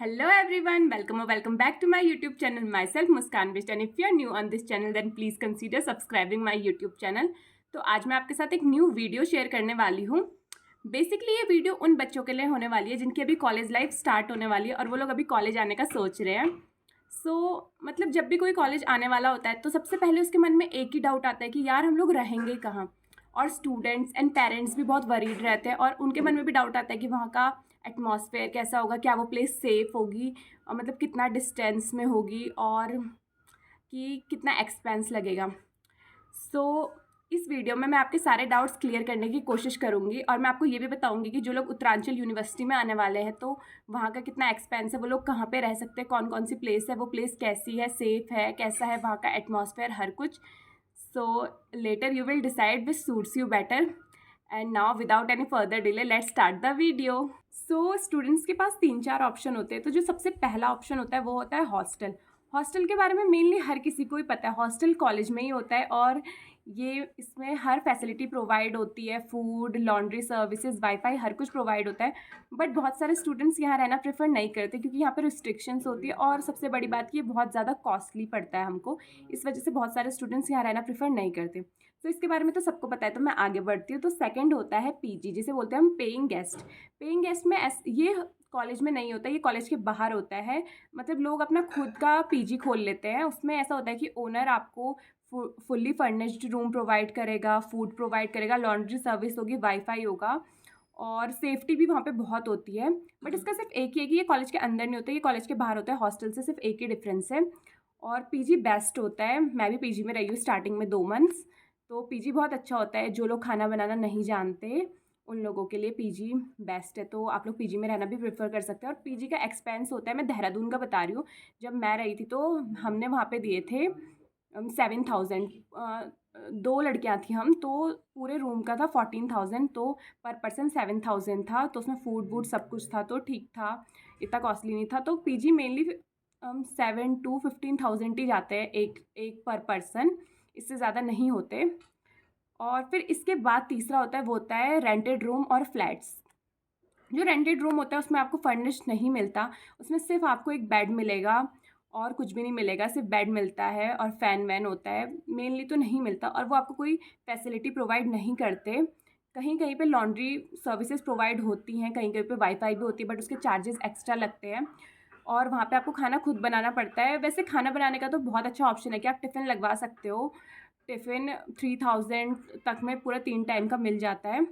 Hello everyone, welcome or welcome back to my YouTube channel. Myself Muskan Bist, and if you are new on this channel then please consider subscribing my YouTube channel. तो आज मैं आपके साथ एक new video share करने वाली हूँ. Basically ये वीडियो उन बच्चों के लिए होने वाली है जिनकी अभी कॉलेज लाइफ स्टार्ट होने वाली है और वो लोग अभी कॉलेज आने का सोच रहे हैं. मतलब जब भी कोई कॉलेज आने वाला होता है तो सबसे पहले उसके मन में एक ही डाउट आता है कि यार हम लोग रहेंगे कहाँ. और स्टूडेंट्स एंड पेरेंट्स भी बहुत वरीड रहते हैं और उनके मन में भी डाउट आता है कि वहाँ का एटमॉस्फेयर कैसा होगा, क्या वो प्लेस सेफ़ होगी और मतलब कितना डिस्टेंस में होगी और कि कितना एक्सपेंस लगेगा. इस वीडियो में मैं आपके सारे डाउट्स क्लियर करने की कोशिश करूँगी और मैं आपको ये भी बताऊँगी कि जो लोग उत्तरांचल यूनिवर्सिटी में आने वाले हैं तो वहाँ का कितना एक्सपेंस है, वो लोग कहाँ पे रह सकते हैं, कौन कौन सी प्लेस है, वो प्लेस कैसी है, सेफ़ है, कैसा है वहाँ का एटमॉस्फेयर, हर कुछ. Later you will decide which suits you better. And now without any further delay let's start the video. Students के पास 3-4 ऑप्शन होते हैं. तो जो सबसे पहला ऑप्शन होता है वो होता है हॉस्टल. हॉस्टल के बारे में मेनली हर किसी को ही पता है. हॉस्टल कॉलेज में ही होता है और ये इसमें हर फैसिलिटी प्रोवाइड होती है, फूड, लॉन्ड्री सर्विसेज, वाईफाई, हर कुछ प्रोवाइड होता है. बट बहुत सारे स्टूडेंट्स यहाँ रहना प्रेफर नहीं करते क्योंकि यहाँ पे रिस्ट्रिक्शंस होती है और सबसे बड़ी बात कि ये बहुत ज़्यादा कॉस्टली पड़ता है हमको. इस वजह से बहुत सारे स्टूडेंट्स यहाँ रहना प्रेफर नहीं करते. तो इसके बारे में तो सबको पता है, तो मैं आगे बढ़ती हूँ. तो सेकंड होता है पीजी, जिसे बोलते हैं हम पेइंग गेस्ट. पेइंग गेस्ट में ये कॉलेज में नहीं होता, ये कॉलेज के बाहर होता है. मतलब लोग अपना खुद का पीजी खोल लेते हैं. उसमें ऐसा होता है कि ओनर आपको फुल्ली फर्निश्ड रूम प्रोवाइड करेगा, फूड प्रोवाइड करेगा, लॉन्ड्री सर्विस होगी, वाईफाई होगा और सेफ्टी भी वहाँ पे बहुत होती है. बट इसका सिर्फ एक ही है कि ये कॉलेज के अंदर नहीं होता, ये कॉलेज के बाहर होता है. हॉस्टल से सिर्फ एक ही डिफरेंस है. और पीजी बेस्ट होता है. मैं भी पीजी में रही हूँ स्टार्टिंग में 2 मंथ्स. तो पीजी बहुत अच्छा होता है. जो लोग खाना बनाना नहीं जानते उन लोगों के लिए पीजी बेस्ट है. तो आप लोग पीजी में रहना भी प्रेफर कर सकते हैं. और पीजी का एक्सपेंस होता है, मैं देहरादून का बता रही हूँ. जब मैं रही थी तो हमने वहाँ पे दिए थे 7,000. 2 लड़कियाँ थी हम, तो पूरे रूम का था 14,000. तो पर पर्सन 7,000 था. तो उसमें फूड वूड सब कुछ था तो ठीक था, इतना कॉस्टली नहीं था. तो पीजी मेनली 7 to 15,000 ही जाते हैं एक पर पर्सन, इससे ज़्यादा नहीं होते. और फिर इसके बाद तीसरा होता है वो होता है रेंटेड रूम और फ्लैट्स. जो रेंटेड रूम होता है उसमें आपको फर्निश्ड नहीं मिलता. उसमें सिर्फ आपको एक बेड मिलेगा और कुछ भी नहीं मिलेगा. सिर्फ बेड मिलता है और फ़ैन वैन होता है. मेनली तो नहीं मिलता और वो आपको कोई फैसिलिटी प्रोवाइड नहीं करते. कहीं कहीं पे लॉन्ड्री सर्विसेज प्रोवाइड होती हैं, कहीं कहीं पे वाईफाई भी होती है, बट उसके चार्जेस एक्स्ट्रा लगते हैं. और वहाँ पे आपको खाना खुद बनाना पड़ता है. वैसे खाना बनाने का तो बहुत अच्छा ऑप्शन है कि आप टिफ़िन लगवा सकते हो. टिफ़िन 3,000 तक में पूरा 3 टाइम का मिल जाता है.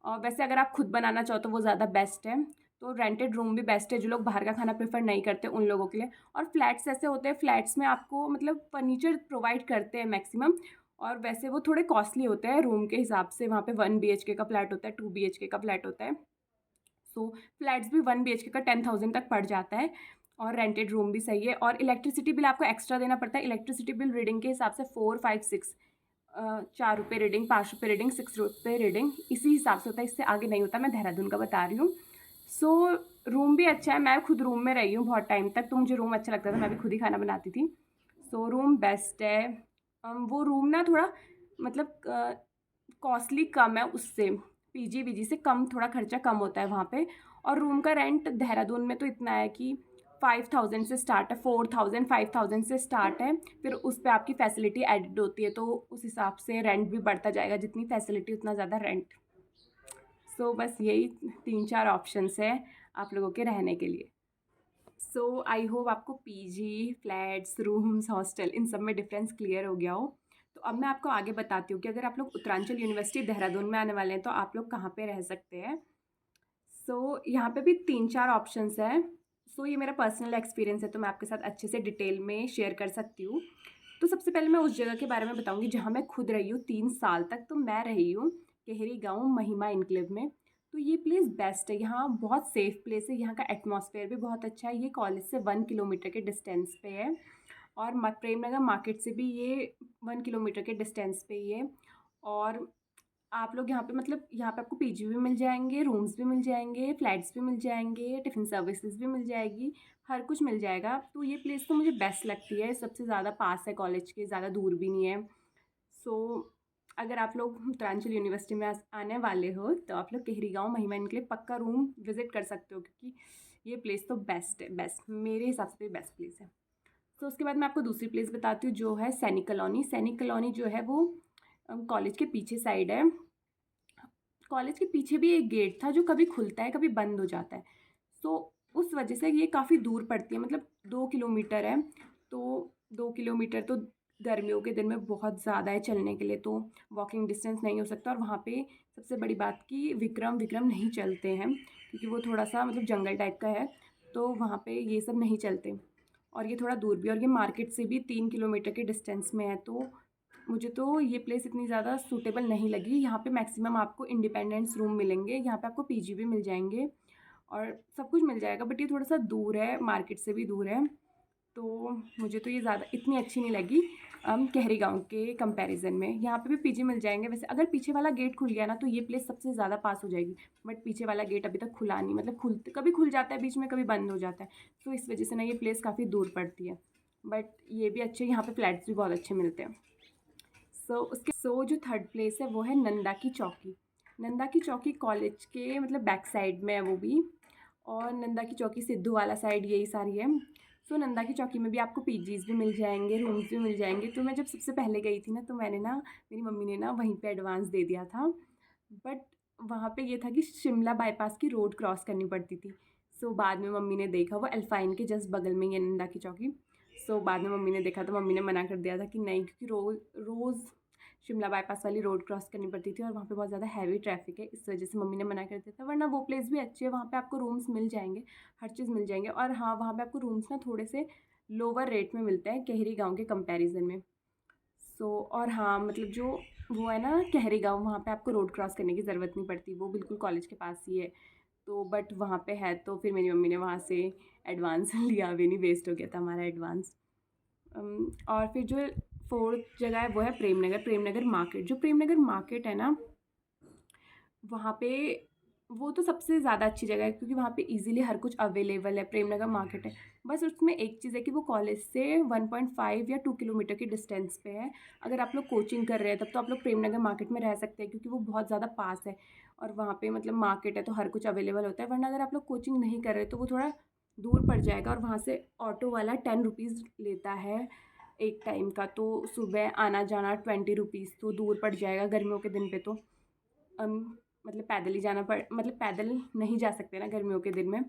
और वैसे अगर आप खुद बनाना चाहो तो वो ज़्यादा बेस्ट है. तो रेंटेड रूम भी बेस्ट है जो लोग बाहर का खाना प्रेफर नहीं करते उन लोगों के लिए. और फ्लैट्स ऐसे होते हैं, फ्लैट्स में आपको मतलब फर्नीचर प्रोवाइड करते हैं मैक्सिमम. और वैसे वो थोड़े कॉस्टली होते हैं रूम के हिसाब से. वहाँ पे 1 BHK का फ्लैट होता है, 2 BHK का फ्लैट होता है. फ्लैट्स भी 1 BHK का 10,000 तक पड़ जाता है. और रेंटेड रूम भी सही है. और इलेक्ट्रिसिटी बिल आपको एक्स्ट्रा देना पड़ता है. इलेक्ट्रिसिटी बिल रीडिंग के हिसाब से 4, 5, 6 ₹4 रीडिंग, ₹5 रीडिंग, ₹6 रीडिंग, इसी हिसाब से होता है. इससे आगे नहीं होता. मैं देहरादून का बता रही हूँ. रूम भी अच्छा है. मैं खुद रूम में रही हूँ बहुत टाइम तक, तो मुझे रूम अच्छा लगता था. मैं भी खुद ही खाना बनाती थी. रूम बेस्ट है. वो रूम ना थोड़ा मतलब कॉस्टली कम है उससे, पीजी वीजी से कम, थोड़ा खर्चा कम होता है वहाँ पे. और रूम का रेंट देहरादून में तो इतना है कि 5,000 से स्टार्ट है, 4,000, 5,000 से स्टार्ट है. फिर उस पर आपकी फैसिलिटी एडिड होती है तो उस हिसाब से रेंट भी बढ़ता जाएगा. जितनी फैसिलिटी उतना ज़्यादा रेंट. बस यही 3-4 ऑप्शंस है आप लोगों के रहने के लिए. आई होप आपको पीजी, फ्लैट्स, रूम्स, हॉस्टल इन सब में डिफरेंस क्लियर हो गया हो. तो अब मैं आपको आगे बताती हूँ कि अगर आप लोग उत्तरांचल यूनिवर्सिटी देहरादून में आने वाले हैं तो आप लोग कहाँ पे रह सकते हैं. यहाँ पे भी 3-4 ऑप्शंस हैं. ये मेरा पर्सनल एक्सपीरियंस है तो मैं आपके साथ अच्छे से डिटेल में शेयर कर सकती हूँ. तो सबसे पहले मैं उस जगह के बारे में बताऊँगी जहाँ मैं खुद रही हूँ 3 साल तक. तो मैं रही हूँ केहरी गाँव, महिमा इनक्लेव में. तो ये प्लेस बेस्ट है. यहाँ बहुत सेफ़ प्लेस है. यहाँ का एटमॉस्फेयर भी बहुत अच्छा है. ये कॉलेज से 1 किलोमीटर के डिस्टेंस पे है. और प्रेम नगर मार्केट से भी ये 1 किलोमीटर के डिस्टेंस पे ही है. और आप लोग यहाँ पे मतलब यहाँ पे आपको पीजी भी मिल जाएंगे, रूम्स भी मिल जाएंगे, फ्लैट्स भी मिल जाएंगे, टिफ़िन सर्विसेज भी मिल जाएगी, हर कुछ मिल जाएगा. तो ये प्लेस तो मुझे बेस्ट लगती है. सबसे ज़्यादा पास है कॉलेज के, ज़्यादा दूर भी नहीं है. अगर आप लोग उत्तरांचल यूनिवर्सिटी में आने वाले हो तो आप लोग केहरी गाँव महिमा के लिए पक्का रूम विज़िट कर सकते हो, क्योंकि ये प्लेस तो बेस्ट है, बेस्ट मेरे हिसाब से बेस्ट प्लेस है। तो उसके बाद मैं आपको दूसरी प्लेस बताती हूँ जो है सैनिक कॉलोनी। सैनिक कॉलोनी जो है वो कॉलेज के पीछे साइड है। कॉलेज के पीछे भी एक गेट था जो कभी खुलता है कभी बंद हो जाता है, तो उस वजह से ये काफ़ी दूर पड़ती है, मतलब 2 किलोमीटर है। तो 2 किलोमीटर तो गर्मियों के दिन में बहुत ज़्यादा है चलने के लिए, तो वॉकिंग डिस्टेंस नहीं हो सकता। और वहाँ पे सबसे बड़ी बात कि विक्रम विक्रम नहीं चलते हैं, क्योंकि वो थोड़ा सा मतलब जंगल टाइप का है, तो वहाँ पे ये सब नहीं चलते। और ये थोड़ा दूर भी, और ये मार्केट से भी 3 किलोमीटर के डिस्टेंस में है। तो मुझे तो ये प्लेस इतनी ज़्यादा सूटेबल नहीं लगी। यहाँ पे मैक्सिमम आपको इंडिपेंडेंस रूम मिलेंगे, यहाँ पे आपको पीजी भी मिल जाएंगे और सब कुछ मिल जाएगा, बट ये थोड़ा सा दूर है, मार्केट से भी दूर है। तो मुझे तो ये ज़्यादा इतनी अच्छी नहीं लगी केहरी गाँव के कंपैरिजन में। यहाँ पे भी पीजी मिल जाएंगे। वैसे अगर पीछे वाला गेट खुल गया ना तो ये प्लेस सबसे ज़्यादा पास हो जाएगी, बट पीछे वाला गेट अभी तक खुला नहीं, मतलब कभी खुल जाता है बीच में, कभी बंद हो जाता है, तो इस वजह से ना ये प्लेस काफ़ी दूर पड़ती है। बट ये भी अच्छे, यहाँ पे फ्लैट्स भी बहुत अच्छे मिलते हैं। सो जो थर्ड प्लेस है वो है नंदा की चौकी। नंदा की चौकी कॉलेज के मतलब बैक साइड में है वो भी, और नंदा की चौकी सिद्धू वाला साइड यही सारी है। सो नंदा की चौकी में भी आपको पीजीज़ भी मिल जाएंगे, रूम्स भी मिल जाएंगे। तो मैं जब सबसे पहले गई थी ना तो मैंने ना, मेरी मम्मी ने ना वहीं पे एडवांस दे दिया था, बट वहाँ पे ये था कि शिमला बाईपास की रोड क्रॉस करनी पड़ती थी। सो बाद में मम्मी ने देखा, वो अल्फाइन के जस्ट बगल में ही है नंदा की चौकी। सो बाद में मम्मी ने देखा तो मम्मी ने मना कर दिया था कि नहीं, क्योंकि रोज़ शिमला बाईपास वाली रोड क्रॉस करनी पड़ती थी और वहाँ पे बहुत ज़्यादा हैवी ट्रैफिक है, इस वजह से मम्मी ने मना कर दिया था। वरना वो प्लेस भी अच्छी है, वहाँ पे आपको रूम्स मिल जाएंगे, हर चीज़ मिल जाएंगे। और हाँ, वहाँ पे आपको रूम्स ना थोड़े से लोअर रेट में मिलते हैं केहरी गाँव के कंपैरिजन में। और हाँ, मतलब जो वो है ना केहरी गाँव, वहाँ पे आपको रोड क्रॉस करने की ज़रूरत नहीं पड़ती, वो बिल्कुल कॉलेज के पास ही है। तो बट वहाँ पे है, तो फिर मेरी मम्मी ने वहाँ से एडवांस लिया भी नहीं, वेस्ट हो गया था हमारा एडवांस। और फिर जो फोर्थ जगह है वो है प्रेमनगर मार्केट। जो प्रेमनगर मार्केट है ना, वहाँ पे वो तो सबसे ज़्यादा अच्छी जगह है, क्योंकि वहाँ पे इजीली हर कुछ अवेलेबल है। प्रेमनगर मार्केट है, बस उसमें एक चीज़ है कि वो कॉलेज से 1.5 या 2 किलोमीटर की डिस्टेंस पे है। अगर आप लोग कोचिंग कर रहे हैं तब तो आप लोग प्रेमनगर मार्केट में रह सकते हैं, क्योंकि वो बहुत ज़्यादा पास है और वहाँ पे मतलब मार्केट है तो हर कुछ अवेलेबल होता है। वरना अगर आप लोग कोचिंग नहीं कर रहे तो वो थोड़ा दूर पड़ जाएगा, और वहाँ से ऑटो वाला 10 रुपीज़ लेता है एक टाइम का, तो सुबह आना जाना 20 रुपीज़, तो दूर पड़ जाएगा गर्मियों के दिन पे। तो मतलब पैदल ही जाना पड़, मतलब पैदल नहीं जा सकते ना गर्मियों के दिन में।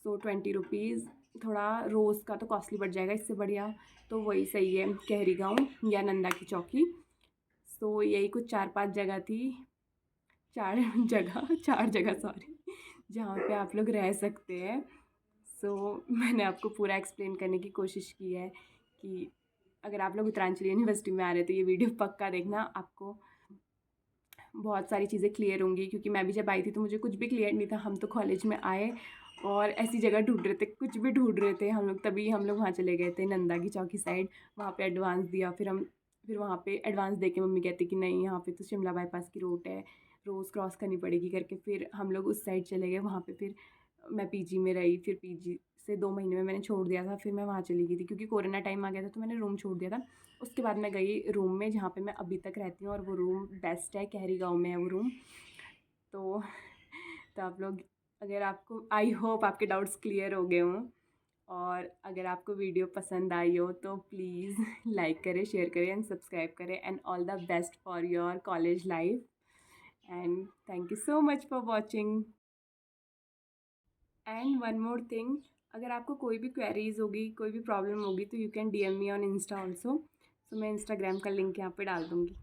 सो 20 रुपीज़ थोड़ा रोज़ का तो कॉस्टली पड़ जाएगा, इससे बढ़िया तो वही सही है, केहरी गाँव या नंदा की चौकी। सो यही कुछ 4-5 जगह थी, 4 जगह सॉरी, जहाँ पे आप लोग रह सकते हैं। सो मैंने आपको पूरा एक्सप्लेन करने की कोशिश की है कि अगर आप लोग उत्तरांचल यूनिवर्सिटी में आ रहे हैं तो ये वीडियो पक्का देखना, आपको बहुत सारी चीज़ें क्लियर होंगी। क्योंकि मैं भी जब आई थी तो मुझे कुछ भी क्लियर नहीं था, हम तो कॉलेज में आए और ऐसी जगह ढूंढ रहे थे, कुछ भी ढूंढ रहे थे हम लोग, तभी हम लोग वहाँ चले गए थे नंदा की चौकी साइड। वहाँ पे एडवांस दिया, फिर वहाँ पे एडवांस दे के मम्मी कहती कि नहीं, यहाँ पे तो शिमला बाईपास की रोड है, रोज़ क्रॉस करनी पड़ेगी करके, फिर हम लोग उस साइड चले गए। वहाँ पे फिर मैं पीजी में रही, फिर पीजी से 2 महीने में मैंने छोड़ दिया था, फिर मैं वहाँ चली गई थी क्योंकि कोरोना टाइम आ गया था, तो मैंने रूम छोड़ दिया था। उसके बाद मैं गई रूम में जहाँ पे मैं अभी तक रहती हूँ, और वो रूम बेस्ट है, केहरी गाँव में है वो रूम। तो आप लोग, अगर आपको, आई होप आपके डाउट्स क्लियर हो गए हों, और अगर आपको वीडियो पसंद आई हो तो प्लीज़ लाइक करें, शेयर करें एंड सब्सक्राइब करें। And all the best for your college life, and thank you so much for watching. And one more thing, अगर आपको कोई भी क्वेरीज होगी, कोई भी प्रॉब्लम होगी, तो you can DM me on Insta also. So मैं इंस्टाग्राम का लिंक यहाँ पे डाल दूँगी।